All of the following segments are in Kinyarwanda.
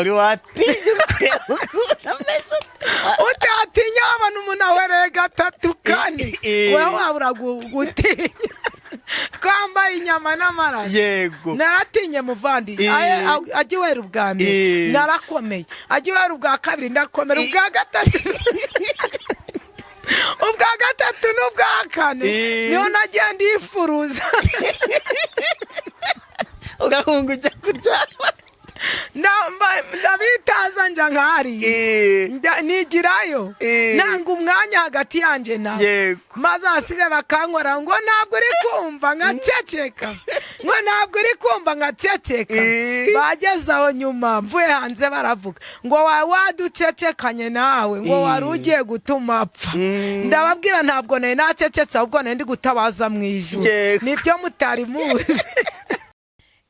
uri watinya utatinya abantu umuntu awereye gatatu kane wewe wabura gutinya twambaye inyama n'amaraso yego naratinye muvandi agiwera ubwa mbere narakomeye agiwera ubwa kabiri ndakomera ubwa gatatu ubwa gatatu n'ubwa kane niho nagenda yifuruza ugahunga ujya kuryama ndabitaza njya nkahariye nigirayo nanga umwanya hagati yanjye nawe maze hasigaye bakankora ngo ntabwo uri kumva nkaceceka ngo ntabwo uri kumva nkaceceka bageze aho nyuma mvuye hanze baravuga ngo waducecekanye nawe ngo wari ugiye gutuma apfa ndababwira ntabwo nari nacecetse ahubwo nari ndi gutabaza mu ijuru nibyo mutari muzi.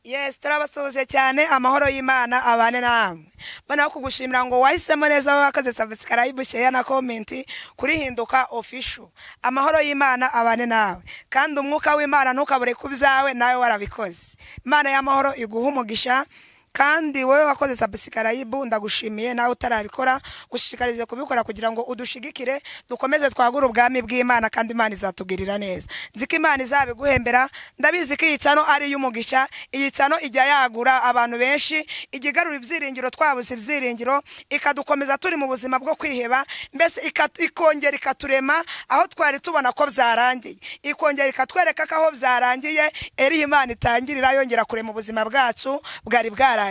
Yes, turabasoje cyane amahoro y'Imana abane namwe. Bana kugushimira ngo wahisemo neza wakaze subscribe share na comment kuri Hinduka official. Amahoro y'Imana abane nawe. Kandi umwuka w'Imana ntukabure kubyawe nawe warabikoze. Imana y'amahoro iguha umugisha. Kandi wewe wakoze subscribe ndagushimiye nawe utarabikora ushishikarize kubikora kugira ngo udushigikire dukomeze twagura ubwami bw'Imana kandi Imana izatugirira neza. Nziko Imana izabiguhembera ndabizi ko iyicano ari y'umugisha iyicano ijya yagura abantu benshi igigarura ibyiringiro twabuze ibyiringiro ikadukomeza turi mu buzima bwo kwiheba mbese ikongera ikaturema aho twari tubona ko byarangiye ikongera ikatwereka ko aho byarangiye eri Imana itangirira yongera kure mu buzima bwacu bwari bwara.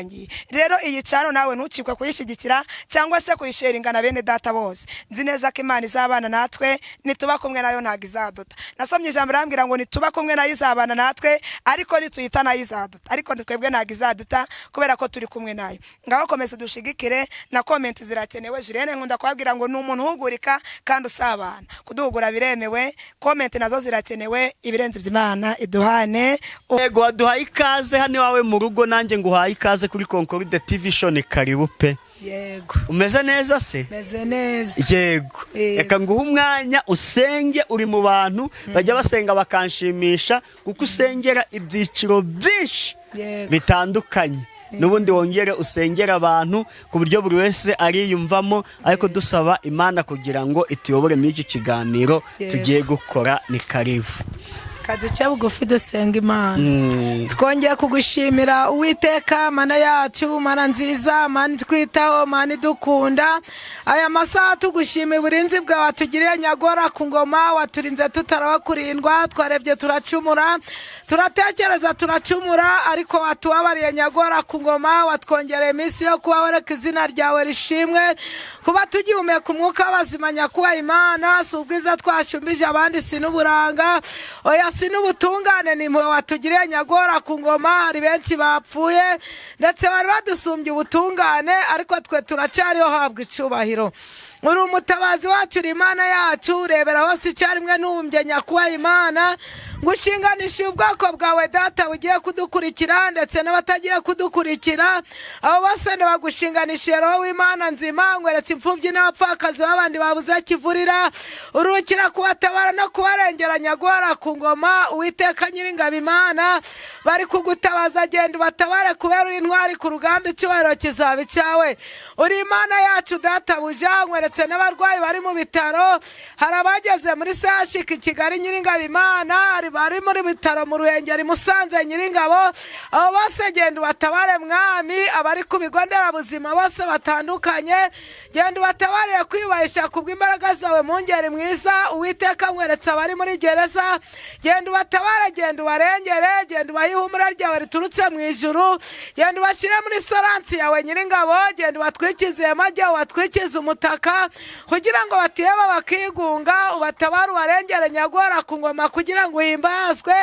Rero iyi cano nawe ntukikwe kuyishigikira cyangwa se kuyisheringa na bene data bose. Nzi neza ko Imana izabana natwe nituba kumwe nayo ntago izaduta. Nasomye ijambo rambwira ngo nituba kumwe nayo izabana natwe ariko nituyita nayo izaduta. Ariko twebwe ntago izaduta kubera ko turi kumwe nayo. Ngaho komeza dushigikire na comment zirakenewe. Jirene nkunda kwabwira ngo ni umuntu uhugurika kandi usabana. Kuduhugura biremewe, comment nazo zirakenewe ibirenze by'Imana iduhane. Yego waduhaye ikaze hano wawe mu rugo nanjye nguhaye ikaze kuri Concorde TV show ni karibu pe. Yego. Umeze neza se? Meze neza. Yego. Eka nguha umwanya usenge uri mu bantu bajya basenga bakanshimisha kuko usengera ibyiciro byinshi bitandukanye. Nubundi wongere usengera abantu ku buryo buri wese ariyumvamo ariko dusaba Imana kugira ngo ituyobore muri iki kiganiro tugiye gukora ni karibu. Kaduce bugufi dusenga Imana. Twongeye kugushimira Uwiteka Mana yacu Mana nziza Mana twitaho Mana dukunda aya masaha tugushimiye uburinzi bwawe tugiriye nyagora ku ngoma waturinze tutarawa kurindwa twarebye turacumura turatekereza turacumura ariko watubabariye nyagora ku ngoma watwongereye iminsi yo kuba wereka izina ryawe rishimwe kuba tugihumeka umwuka w'abazima nyakuba Imana si ubwiza twashumbije abandi sinuburanga oya sinubutungane nimwe watugiriye nyagora ku ngoma hari benshi bapfuye ndetse bari badusumbye ubutungane ariko twe turacyariho habwa icubahiro. Uri umutabazi wacu uri Imana yacu urebera hose icyarimwe n'ubumbye nyakuba Imana ngushinganisha ubwoko bwawe data bugiye kudukurikira ndetse n'abatagiye kudukurikira abo bose ndabagushinganisha roho w'Imana nzima ngweretse imfubyi n'abapfakazi babandi babuze kivurira urukira kubatabara no kubarengera nyagora ku ngoma Uwiteka Nyiringabo Imana bari kugutabaza genda batabare kubera uri intwari ku rugamba icyubahiro kizaba cyawe. Uri Imana yacu data buja ngweretse n'abarwayi bari mu bitaro hari abageze muri sashika Kigali Nyiringabo Imana bari muri bitaro mu Ruhengeri Musanze Nyiringabo abo bose genda batabare mwami abari ku bigo nderabuzima bose batandukanye genda batabarire kwiyubahisha kubw'imbaraga zawe mu ngeri mwiza Uwiteka ngweretse abari muri gereza genda batabare genda barengere genda bahihumura ryawe riturutse mu ijuru genda bashyire muri saransi yawe Nyiringabo genda batwikize amajya watwikize umutaka kugira ngo batiyeba bakigunga ubatabare ubarengere nyagora ku ngoma kugira ngo himbazwe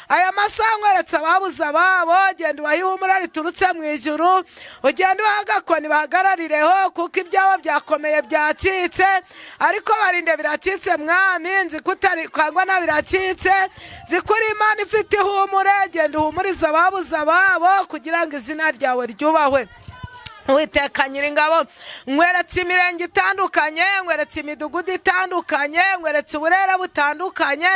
aya masaha ngweretse ababuze ababo genda bahihumura riturutse mu ijuru ugenda bahagakoni bahagararireho kuko ibyabo byakomeye byacitse ariko barinde biracitse mwami nzi kutari kwangwa na biracitse zikuri Imana ifite ihumure genda uhumuriza ababuze ababo kugira ngo izina ryawe ryubahwe. Uwiteka Nyiringabo, nkweretse imirenge itandukanye, nkweretse imidugudu itandukanye, nkweretse uburere butandukanye,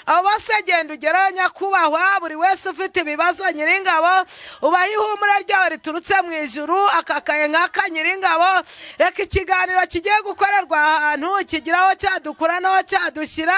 abo bose genda ugeraho nyakubahwa, buri wese ufite ibibazo Nyiringabo, ubahe ihumure ryawe riturutse mu ijuru, akakaye nk'aka Nyiringabo, reka ikiganiro kigiye gukorerwa ahantu kigira aho cyadukura n'aho cyadushyira,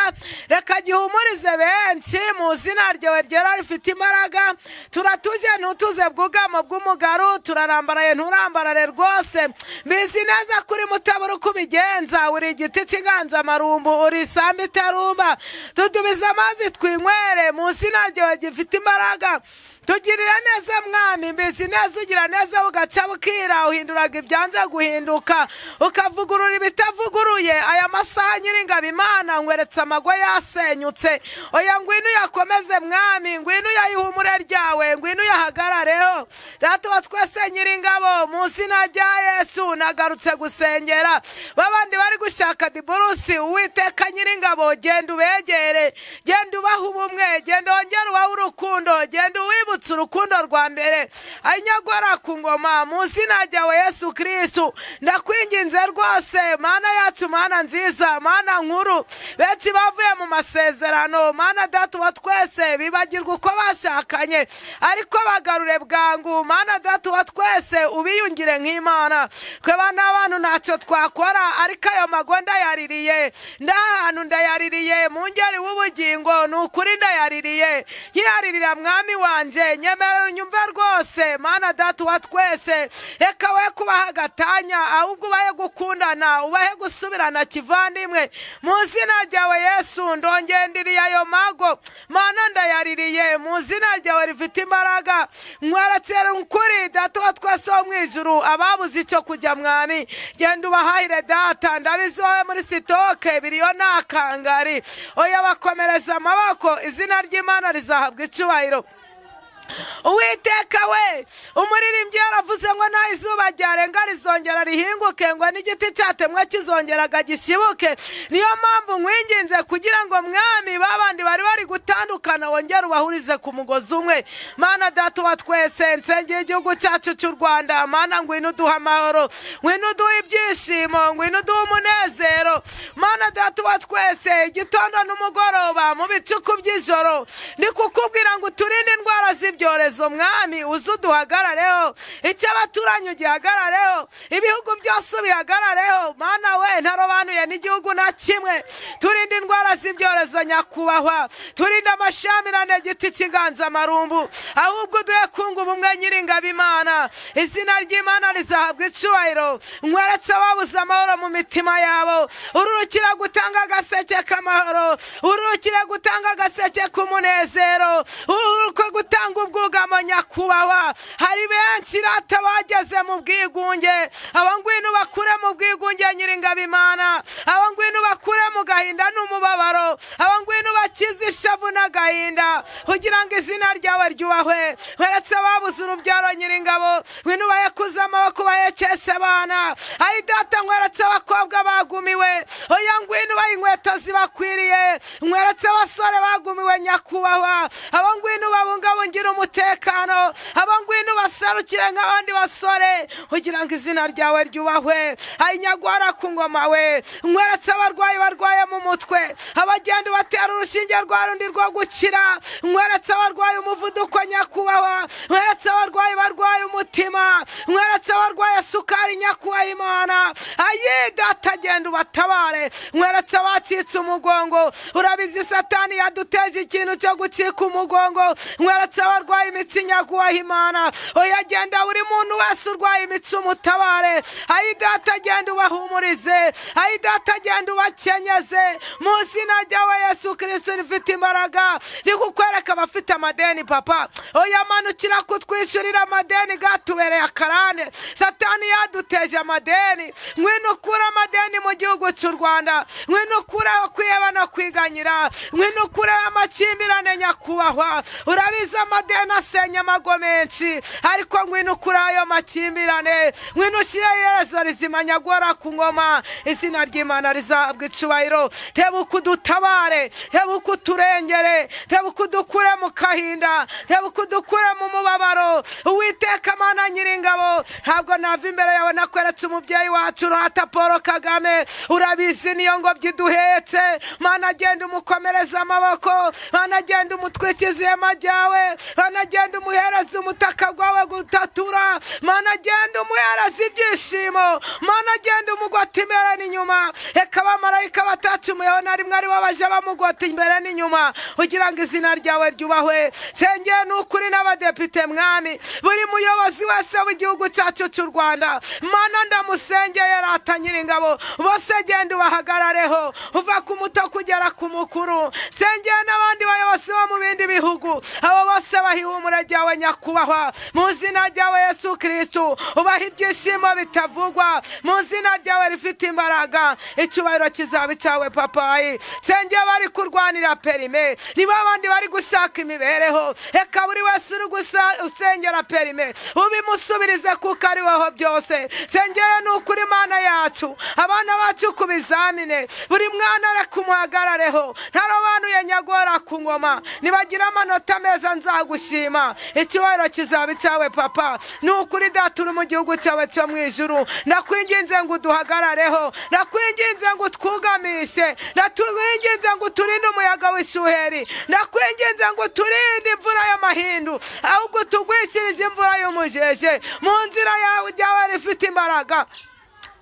reka gihumurize benshi mu izina ryawe ryera rifite imbaraga, turatuje ntutuze bwugamo bw'umugaru, turarambaraye nturambaraye rwose, mbizi neza kuri mutabura uko ubigenza, uri igiti cy'inganzamarumbu, uri isambu itarumba, tudubize amazi twinywere mu izina ryawe gifite imbaraga, tugirira neza mwami, mbizi neza ugira neza bugaca bukira, uhinduraga ibyanze guhinduka, ukavugurura ibitavuguruye, aya masaha Nyiringabo Imana nkweretse amagwa yasenyutse, oya ngwino uyakomeze mwami, ngwino uyayihumure ryawe, ngwino uyahagarareho, data wa twese Nyiringabo, mu izina rya Yesu nagarutse gusengera babandi bari gushaka diborusi, Uwiteka Nyiringabo genda ubegere, genda ubaha ubumwe, genda wongere ubahe urukundo, genda uwibutse urukundo rwa mbere, anyagora ku ngoma mu izina ryawe Yesu Kristo, ndakwinginze rwose Mana yacu, Mana nziza, Mana nkuru, benshi bavuye mu masezerano, Mana data wa twese bibagirwa uko bashakanye, ariko bagarure bwangu, Mana data wa twese ubiyungire nk'Imana, twe bana abantu ntacyo twakora, ariko ayo mago ndayaririye, ndahantu ndayaririye, mu ngeri w'ubugingo nukuri ndayaririye, nkiyaririra mwami wanje, nyemera unyumve rwose Mana data wa twese, reka we kubaha agatanya, ahubwo ubahe gukundana, ubahe gusubirana kivandimwe, mu izina ryawe Yesu ndongendiriye ayo mago, Mana ndayaririye, mu izina ryawe rifite imbaraga, nkweretse ukuri data wa twese wo mu ijuru, ababuze icyo kujya mwami, genda ubahahire data, ndabizi wowe muri sitoke biriyo nakangari, oya bakomereza amaboko, izina ry'Imana rizahabwa icyubahiro. Uwiteka we, umuririmbyi yaravuze ngo nta izuba ryarenga rizongera rihinguke, ngo n'igiti cyatemwe kizongeraga gisibuke, niyo mpamvu nkwinginze kugira ngo mwami babandi bari bari gutandukana wongere ubahurize ku mugozi umwe, Mana data wa twese, nsengeye igihugu cyacu cy'u Rwanda, Mana ngwino uduha amahoro, ngwino uduha ibyishimo, ngwino uduha umunezero, Mana data wa twese, igitondo n'umugoroba mu bicuku by'ijoro, ndi kukubwira ngo uturinde indwara z'ibyorezo mwami, uzuduhagarareho, icy'abaturanyi ugihagarareho, ibihugu byose ubihagarareho, Mana we ntarobanuye n'igihugu na kimwe, turinde indwara z'ibyorezo nyakubahwa, turinde amashamirane giti cy'inganzamarumbu, ahubwo duhe kunga ubumwe Nyiringabo Imana, izina ry'Imana rizahabwa icyubahiro, nkweretse ababuze amahoro mu mitima yabo, ururukira gutanga agaseke k'amahoro, ururukira gutanga agaseke k'umunezero, ururukira gutanga ubwugamo nyakubahwa, hari benshi rata bageze mu bwigunge, abo ngwino bakure mu bwigunge Nyiringabo Imana, abo ngwino bakure mu gahinda n'umubabaro, abo ngwino bakize ishavu n'agahinda, kugira ngo izina ryawe ryubahwe, nkweretse ababuze urubyaro Nyiringabo, ngwino ubahekuze amaboko ubahekeshe abana, ayi data nkweretse abakobwa bagumiwe, oya ngwino ubahe inkweto zibakwiriye, nkweretse abasore bagumiwe nyakubahwa, abo ngwino babungabungira umutekano, abo ngwino baserukire nk'abandi basore, kugira ngo izina ryawe ryubahwe, ayi nyagwara ku ngoma we, nkweretse abarwayi barwaye mu mutwe, abagenda batera urushinge rwa rundi rwo gukira, nkweretse abarwaye umuvuduko nyakubahwa, nkweretse abarwayi barwaye umutima, nkweretse abarwaye sukari nyakubahwa Imana, ayi data genda ubatabare, nkweretse abacitse umugongo, urabizi Satani yaduteje ikintu cyo gucika umugongo, nkweretse abarwaye imitsi nyakubahwa Imana, oya genda buri muntu wese urwaye imitsi umutabare, ayi data genda ubahumurize, ayi data genda ubakenyeze, mu izina ryawe Yesu Kristo rifite imbaraga, rikukwereka abafite amadeni papa, oya manukira kutwishyurira amadeni gatubereye akarande, Satani yaduteje amadeni, ngwino ukure amadeni mu gihugu cy'u Rwanda, ngwino ukure kwiheba no kwiganyira, ngwino ukure amakimbirane nyakubahwa, urabizi amadeni amadeni asenya amago menshi, ariko ngwino kuri ayo makimbirane, ngwino ushyire iherezo rizima nyagora ku ngoma, izina ry'Imana rizahabwa icubahiro. Tebuka udutabare, tebuka uturengere, tebuka udukure mu kahinda, tebuka udukure mu mubabaro. Uwiteka Mana Nyiringabo, ntabwo nava imbere yawe nakweretse umubyeyi wacu Rata Paul Kagame, urabizi niyo ngobyi duhetse. Mana genda umukomereza amaboko, Mana genda umutwikize ihema ryawe, Mana genda umuhereza umutaka gwawe gutatura, Mana genda umuhereza ibyishimo, Mana genda umugota imbere n'inyuma. Eka abamarayika batacumuyeho na rimwe ari bo baje bamugota imbere n'inyuma, kugira ngo izina ryawe ryubahwe. Sengeye n'ukuri n'abadepite mwami, buri muyobozi wese w'igihugu cyacu cy'u Rwanda, Mana ndamusengeye Rata Nyiringabo, bose genda ubahagarareho, uva ku muto kugera ku mukuru. Sengeye n'abandi bayobozi bo mu bindi bihugu, abo bose bahihumure ryawe nyakubahwa, mu izina ryawe Yesu Kristo, ubaha ibyishimo bitavugwa, mu izina ryawe rifite imbaraga. Icyubahiro kizaba icyawe papayi. Sengeye bari kurwanira perime, nibo abandi bari gushaka imibereho, eka buri wese uri usengera perime ubimusubirize kuko ari woho byose. Sengeye n'ukuri Mana yacu, abana bacu ku bizamine, buri mwana reka umuhagarareho, ntarobanuye nyagora ku ngoma, nibagira amanota meza nzagushima. Icyubahiro kizaba icyawe papa, n'ukuri Data uri mu gihugu cyawe cyo mu ijuru, ndakwinginze ngo uduhagarareho, ndakwinginze ngo utwugamishe, ndakwinginze ngo uturinde umuyaga w'ishuheri, ndakwinginze ngo uturinde imvura y'amahindu, ahubwo tugwishyirije imvura y'umujeje mu nzira yawe ryawe rifite imbaraga.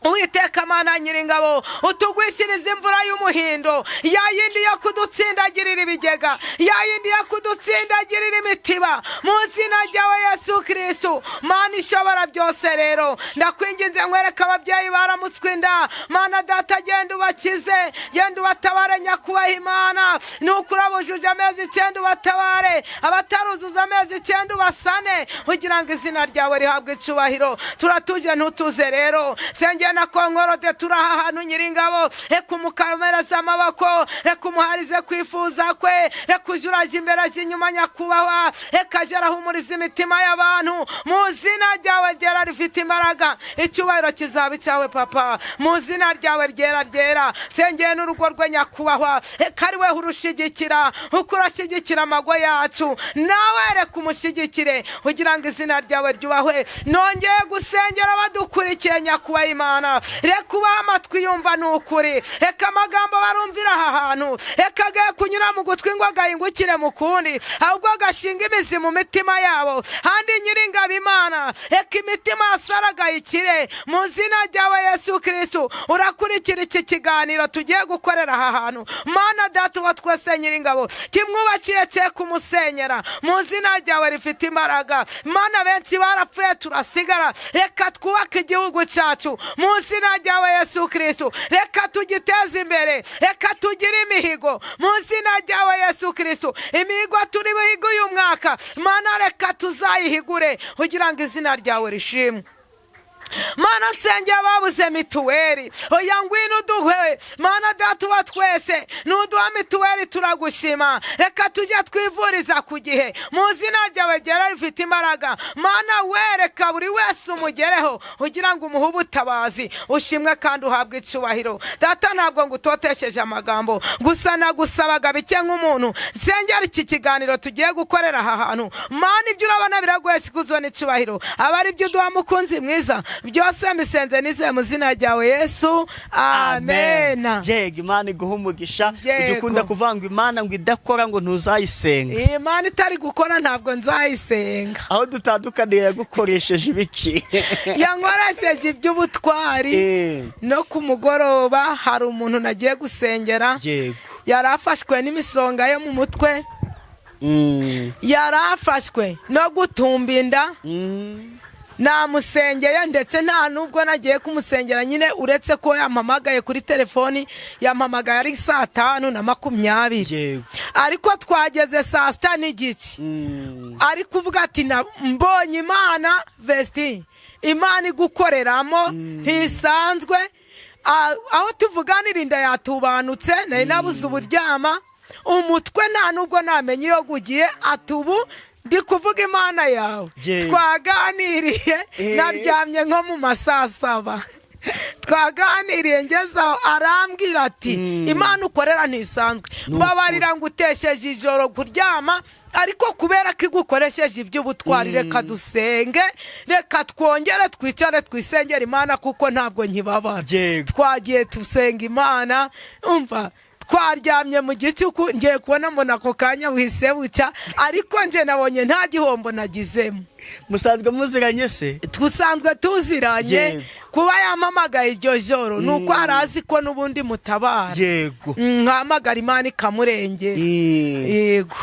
Uwiteka Mana Nyiringabo, utugwishyirize imvura y'umuhindo, ya yindi yo kudutsindagirira ibigega, ya yindi yo kudutsindagirira imitiba, mu izina ryawe Yesu Kristo. Mana ishobora byose rero, ndakwinginze nkwereka ababyeyi baramutswe inda, Mana Data genda ubakize, genda ubatabare nyakubahwa Imana. N'ukuri abujuje amezi 9 ubatabare, abataruzuza amezi 9 ubasane, kugira ngo izina ryawe rihabwe icubahiro. Turatuje ntutuze rero, sengeye na konkorode turaha ahantu Nyiringabo, reka umukomereza amaboko, reka umuharize kwifuza kwe, reka ujuraje imbere inyuma nyakubahwa, reka aje arahumuriza imitima y'abantu, mu izina ryawe ryera rifite imbaraga. Icyubahiro kizaba icyawe papa, mu izina ryawe ryera ryera. Sengeye n'urugo rwe nyakubahwa, reka ari we urushigikira, uko urashyigikira amago yacu, nawe reka umushyigikire, kugira ngo izina ryawe ryubahwe. Nongeye gusengera abadukurikiye nyakubahwa Imana, reka ubaha amatwi yumva n'ukuri, reka amagambo barumvira aha hantu, reka agaye kunyura mu gutwi ngo agahingukire mu kundi, ahubwo agashinga imizi mu mitima yabo. Handi Nyiringabo Imana, reka imitima yasaragaye ikire, mu izina ryawe Yesu Kristo. Urakurikira iki kiganiro tugiye gukorera aha hantu, Mana Data wa twese Nyiringabo, kimwubakire cye kumusenyera, mu izina ryawe rifite imbaraga. Mana benshi barapfuye turasigara, reka twubake igihugu cyacu, mu izina ryawe Yesu Kristo. Reka tugiteze imbere, reka tugire imihigo, mu izina ryawe Yesu Kristo. Imihigo turi buhigo uyu mwaka, Mana reka tuzayihigure, kugira ngo izina ryawe rishimwe. Mana nsengeye babuze mituweli, oya ngwino uduhe Mana Data wa twese, nuduha mituweli turagushima. Reka tujye twivuriza ku gihe, mu izina ryawe ryera rifite imbaraga. Mana wereka buri wese umugereho, kugira ngo umuhe ubutabazi, ushimwe kandi uhabwe icubahiro. Data ntabwo ngutotesheje amagambo, gusa nagusabaga bike nk'umuntu. Nsengera iki kiganiro tugiye gukorera aha hantu, Mana ibyo urabona biragoye sikuzo n'icubahiro, abari ibyo uduha mukunzi mwiza, byose misenze nize mu zina ryawe Yesu, amen. Yego Imana iguha umugisha. Ugikunda kuvanga Imana ngo idakora ngo ntuzayisenga. Imana itari gukora ntabwo nzayisenga. Aho dutandukaniye yagukoresheje ibiki? Yankoresheje iby'ubutwari. No ku mugoroba hari umuntu nagiye gusengera, yarafashwe n'imisonga yo mu mutwe, yarafashwe no gutumba inda. Namusengeye ndetse nta nubwo nagiye kumusengera nyine, uretse ko yampamagaye kuri telefoni, yampamagaye ari 5:20, ariko twageze 6:30, ari kuvuga ati mbonye Imana Vesti, Imana igukoreramo ntisanzwe. Aho tuvuganira inda yatubanutse, nari nabuze uburyama, umutwe nta nubwo namenye iyo gugiye, atubu ndi kuvuga imana yawe twaganiriye naryamye nko mu masaa 7 twaganiriye ngezaho arambwira ati imana ukorera ntisanzwe mbabarira ngo utesheje ijoro kuryama ariko kubera ko igukoresheje iby'ubutwari reka dusenge reka twongere twicare twisengera imana kuko ntabwo nkibabara twagiye tusenga imana umva twaryamye mu gicuku ngiye kubona mbona ako kanya wise bucya ariko nje nabonye nta gihombo nagizemo. Musanzwe muziranye se? Tusanzwe tuziranye kuba yampamagaye iryo joro nuko arazi ko nubundi mutabara. Yego. Nkamagara Imana ikamurenge. Yego.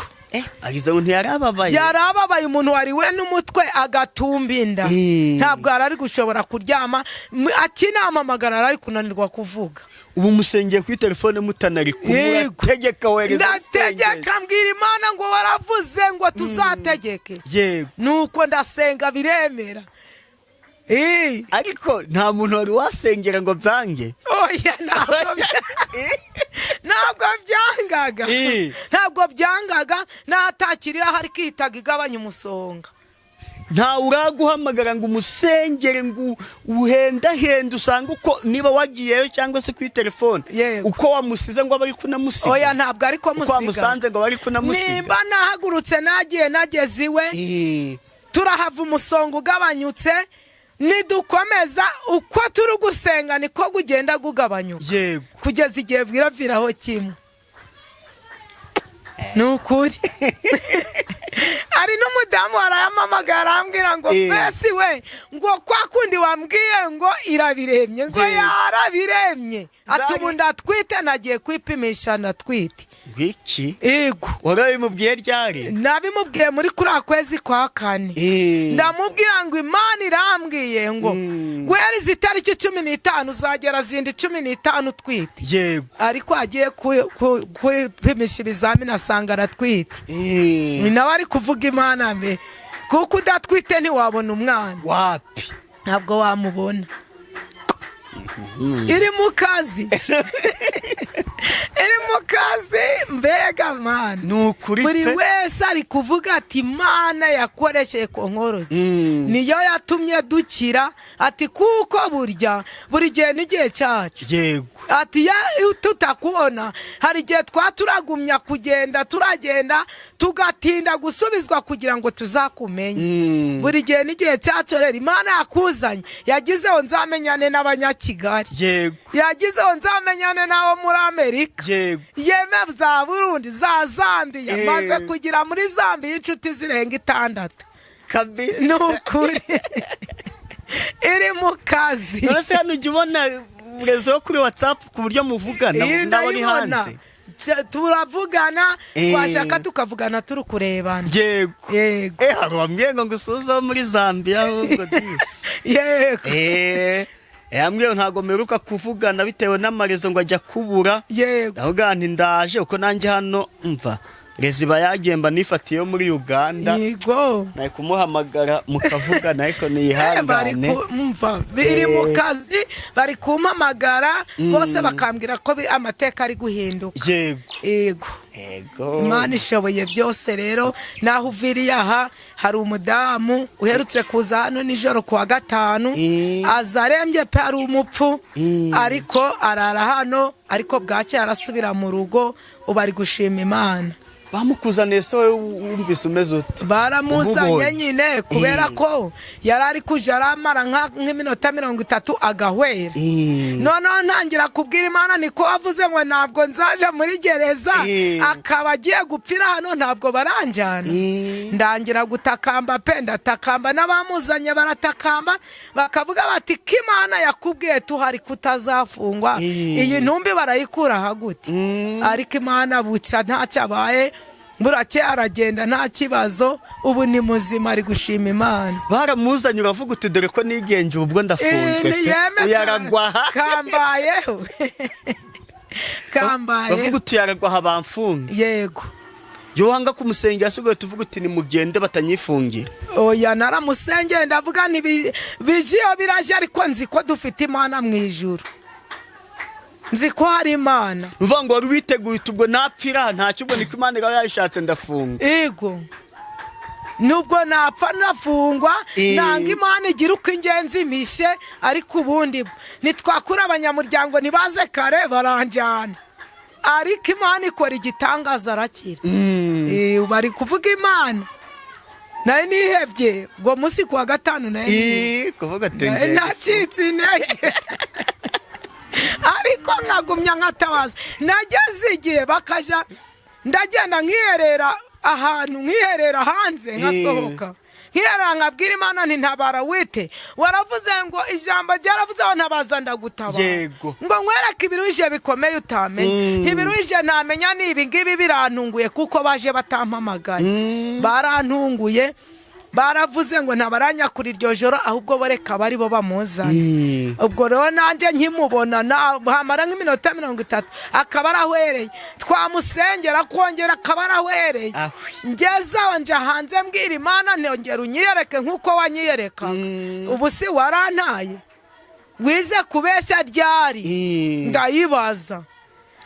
Agize ngo ntiyarababaye. Yarababaye umuntu wari we n'umutwe agatumbinda. Ntabwo arari gushobora kuryama akinamamagara ari kunanirwa kuvuga. Ubu musengeye kuri telefone mutanari kumurategeka wereza. Ndategeka mbwira Imana ngo waravuze ngo tuzategeke. Yego. Nuko ndasenga biremera. Ariko nta muntu wari wasengera ngo byange. Oya ntabwo byangaga. Ntabwo byangaga natakirira hari kihitaga igabanya umusonga. Nta uraguhamagara ngo umusengere ngo uhenda usanga uko niba wagiyeyo cyangwa se kuri telefone uko wamusize ngo abari kunamusiga. Oya ntabwo ariko musiga. Uko wamusanze ngo bari kunamusiga. Nimba nahagurutse nagiye nageziwe. Turahava umusonga ugabanyutse. Nidukomeza uko turi gusenga niko gugenda gugabanyuka. Yego. Kugeza igihe bwiraviraho kimwe. Nukuri. Ari n'umudamu arayamamagara ambwira ngo besi we ngo kwa kundi wambwiye ngo irabiremye ngo yarabiremye ati ubu ndatwite nagiye kwipimisha natwite. Ngiki? Yego. Warabimubwiye ryari? Nabimubwiye muri kuri akwezi kwa 4. Ndamubwira ngo Imana irambwiye ngo guhera itariki 15 uzagera zindi 15 twite. Yego. Ariko agiye kwipimisha ibizamini asanga aratwite. Nawe ari kuvuga Imana mbe kuko udatwite ntiwabona umwana. Wapi? Ntabwo wamubona. Iri mu kazi. Iri mu kazi mbega Mana. Nukuri pe. Buri wese ari kuvuga ati Imana yakoresheje ko nkoroki. Niyo yatumye dukira ati kuko burya buri gihe n'igihe cyacu. Yego. Ati ya tutakubona hari gihe twaturagumya kugenda turagenda tugatinda gusubizwa kugira ngo tuzakumenye. Buri gihe n'igihe cyacu rero Imana yakuzanye yagizeho nzamenyane n'abanyakigali. Yego. Yagizeho nzamenyane n'abo muri Amerika. Yego. Yeme za Burundi za Zambia maze kugira muri Zambia inshuti zirenga 6. Kabisa. Nukuri. Iri mu kazi. Nose hano ujibona rezo kuri WhatsApp ku buryo muvugana ndabari hanze. Turavugana twashaka tukavugana turi kurebana. Yego. Yego. Haro bambwiye ngo ngusuza muri Zambia ahubwo disi. Yego. Ambwiye ntago meruka kuvugana bitewe n'amarezo ngo ajya kubura. Yego. Ndavuga nti ndaje uko nanjye hano mva reziba yagemba nifatiye muri Uganda. Yego. Naye kumuhamagara mukavugana ariko niyihangane. Mva biri mu kazi bari kumpamagara bose bakambwira ko amateka ari guhinduka. Yego. Yego. Yego. Imana ishoboye byose rero naho uviriye aha hari umudamu uherutse kuza hano nijoro kuwa 5 azarembye pe ari umupfu ariko arara hano ariko bwacye arasubira mu rugo ubari gushima Imana. Bamukuzaniye so wumvise umeze uti? Baramuzanye nyine kubera ko yarari kuja aramara nk'iminota 30 agahwera. None ntangira kubwira Imana niko wavuze ngo ntabwo nzaje muri gereza akaba agiye gupfira hano ntabwo baranjana. Ndangira gutakamba pe ndatakamba n'abamuzanye baratakamba bakavuga bati ko Imana yakubwiye tuhari kutazafungwa iyi ntumbi barayikura hagute. Ariko Imana buca ntacyabaye burake aragenda nta kibazo ubu ni muzima ari gushima Imana. Baramuzanye uravuga uti dore ko nigenje ubwo ndafunzwe pe yaragwaha kambayeho. Kambaye bavuga uti yaragwaha bamfunga. Yego. Yohanga kumusengera sugo tuvuga uti ni mugende batanyifungira. Oya naramusengera ndavuga ni bijiyo biraje ariko nzi ko dufite Imana mu ijuru. Nzi ko hari Imana. Uvuga ngo witeguye ubwo napfira nta cyubwo niko Imana yayishatse ndafunga. Yego. nubwo napfa nafungwa nanga Imana igira uko ingenzi impishe ariko ubundi nitwakura abanyamuryango nibaze kare baranjyana ariko Imana ikora igitangaza arakira bari kuvuga Imana nayo nihebye ngo munsi kuwa gatanu nayo kuvuga tenge nacitse intege ariko nkagumya nkatabaza nageze igihe bakaja ndagenda nkiherera ahantu nkiherera hanze nkasohoka nkiherera nkabwira Imana nti ntabara wite waravuze ngo ijambo ryaravuze aho ntabaza ndagutabara ngo nkwereke ibiruhije bikomeye utamenye ibiruhije ntamenya nibi ngibi birantunguye kuko baje batampamagaye barantunguye baravuze ngo ntabaranya kuri iryo joro ahubwo boreka bari bo bamuzana ubwo rero nanjye nkimubona hamara nk'iminota 30 akaba arahwereye twamusengera kongera akaba arahwereye ngeze aho nje hanze mbwira Imana ntongera unyiyereke nk'uko wanyiyereka ubu si warantaye wize kubeshya ryari ndayibaza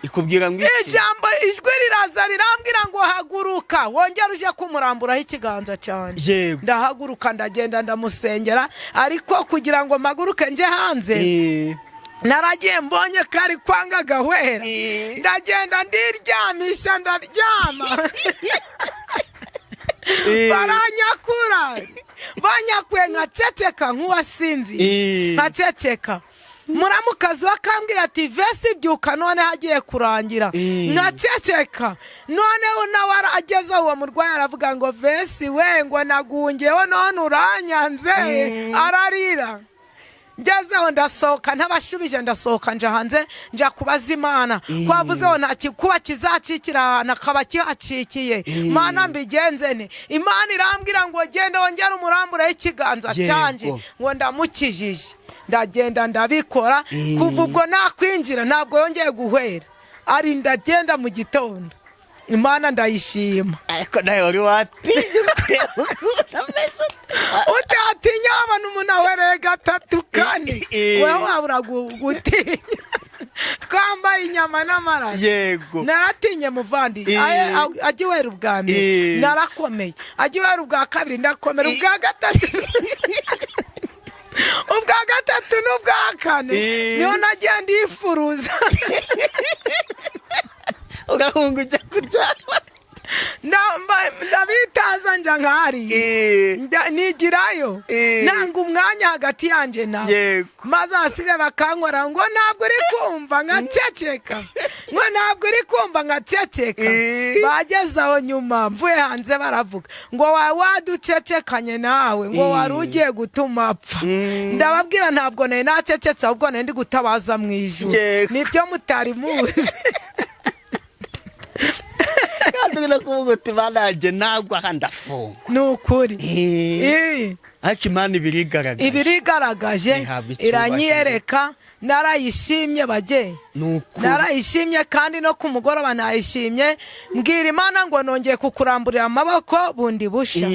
ikubwira ngo ijambo ijwi riraza rirambwira ngo haguruka wongera uje kumuramburaho ikiganza cyane ndahaguruka ndagenda ndamusengera ariko kugira ngo maguruke nje hanze naragiye mbonye kari kwanga gahwera ndagenda ndiryamisha ndaryama baranyakura banyakuye nkaceceka nk'uwasinzi nkaceceka muramukazi wakambwira ati vesi byuka none hagiye kurangira nkaceceka noneho nawe ageze uwo murwayi aravuga ngo vesi we ngo nagungeho none uranyanze ararira ngezeho ndasohoka ntabashubije ndasohoka nje hanze nja kubaza Imana kwavuzeho nta kuba kizacikira ahantu akaba kihacikiye Mana mbigenzene Imana irambwira ngo genda wongera umuramburaho ikiganza cyanjye ngo ndamukijije ndagenda ndabikora kuva ubwo nakwinjira ntabwo yongeye guhwera ari ndagenda mu gitondo Imana ndayishima ariko nawe wari watinye utatinya abantu umuntu ahwereye gatatu kane wewe wabura gutinya twambaye inyama n'amaraso naratinye muvandi agiwera ubwa mbere narakomeye agiwera ubwa kabiri ndakomera ubwa gatatu ubwa gatatu n'ubwa kane niho nagiye ndifuruza ugahunga ujya kuryama ndabitaza nja nkari nigirayo nanga umwanya hagati yanjye nawe maze hasigaye bakankora ngo ntabwo uri kumva nkaceceka ngo ntabwo uri kumva nkaceceka bageze aho nyuma mvuye hanze baravuga ngo waducecekanye nawe ngo wari ugiye gutuma apfa ndababwira ntabwo nari nacecetse ahubwo nari ndi gutabaza mu ijuru nibyo mutari muzi kandi kuvuga uti banajye ntabwo aha ndafungwa ni ukuri ariko Imana ibirigaragaje iranyiyereka narayishimye bage narayishimye kandi no ku mugoroba nayishimye mbwira Imana ngo nongeye kukuramburira amaboko bundi busha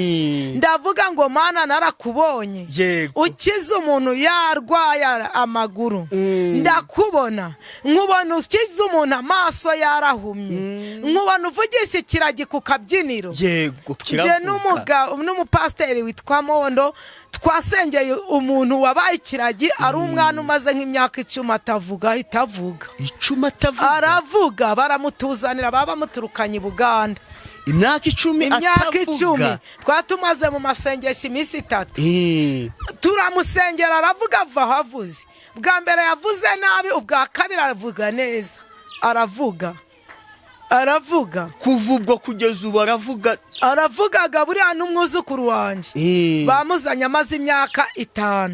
ndavuga ngo Mana narakubonye ukize umuntu yarwaye amaguru ndakubona nkubona ukize umuntu amaso yarahumye nkubona uvugisha ikiragi ku kabyiniro je n'umupasiteri witwa Mondo twasengeye umuntu wabaye ikiragi ari umwana umaze nk'imyaka 10 atavuga itavuga aravuga baramutuzanira baba muturukanye Buganda imyaka 10 twatumaze mu masengesho iminsi 3 turamusengera aravuga ava havuze bwa mbere yavuze nabi ubwa kabiri aravuga neza aravuga kuva ubwo kugeza ubu aravugaga buriya n'umwuzukuru wanjye bamuzanye amaze imyaka 5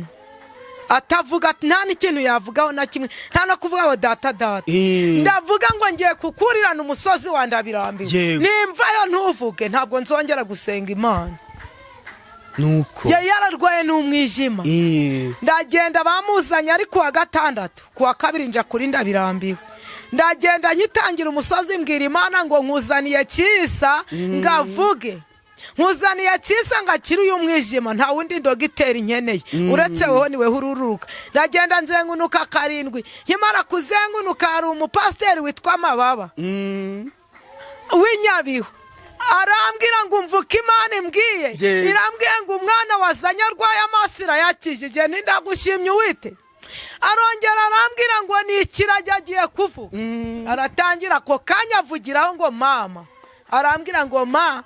atavuga nta n'ikintu yavugaho na kimwe nta no kuvuga ngo data ndavuga ngo ngiye kukurirana umusozi wa ndabirambiwe nimvayo ntuvuge ntabwo nzongera gusenga Imana nuko yararwaye n'umwijima ndagenda bamuzanye ari kuwa gatandatu kuwa kabiri nja kuri ndabirambiwe ndagenda nyitangira umusozi mbwira Imana ngo nkuzaniye Kisa ngavuge nkuzaniye Kisa ngakira uyu mwijima nta wundi ndogitera nkeneye uretse wowe niwe hururuka ndagenda nzengunuka 7 nkimara kuzengunuka hari umupasiteri witwa Mababa w'Inyabihu arambwira ngo mvuke Imana imbwiye irambwiye ngo umwana wazanye arwaye amaso irayakijije nindagushimye uwite arongera arambwira ngo ni ikiragi agiye kuvuga aratangira ako kanya avugiraho ngo mama arambwira ngo ma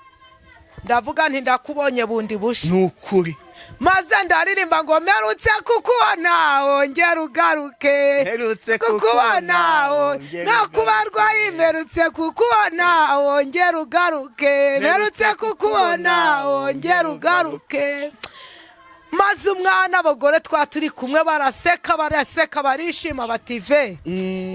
ndavuga nti ndakubonye bundi bushe nukuri maze ndaririmba ngo mperutse kukubona wongera ugaruke Mperutse kukubona nakubarwayi mperutse kukubona wongera ugaruke mperutse kukubona wongera ugaruke maze umwana abagore turi kumwe baraseka barishima bative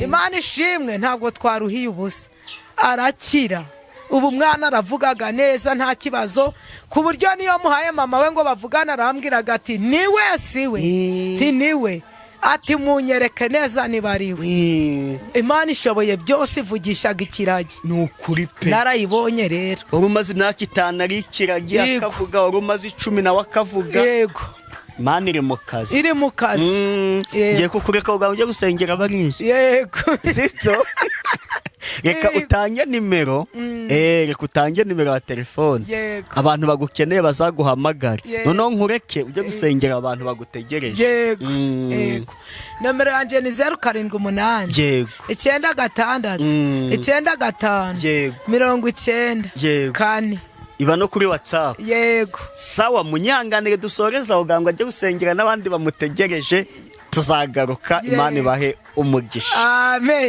Imana ishimwe ntabwo twaruhiye ubusa arakira ubu umwana aravugaga neza nta kibazo ku buryo niyo muhaye mama we ngo bavugana arambwiraga ati niwe siwe niwe ati munyereke neza nibariwe Imana ishoboye byose ivugishaga ikiragi nukuri pe narayibonye rero urumaze imyaka 5 ari ikiragi akavuga urumaze 10 nawe akavuga yego Imana iri mu kazi ngiye kukureka ubwawe ujye gusengera abanyinshi yego sito reka utange nimero reka utange nimero ya telefone abantu bagukeneye bazaguhamagara noneho nkureke ujye gusengera abantu bagutegereje yego nomero yanjye ni 078 yego 96 95 90 4 iba no kuri WhatsApp yego sawa munyanganire dusoreza uganga ajye gusengera n'abandi bamutegereje tuzagaruka Imana ibahe umugisha amen.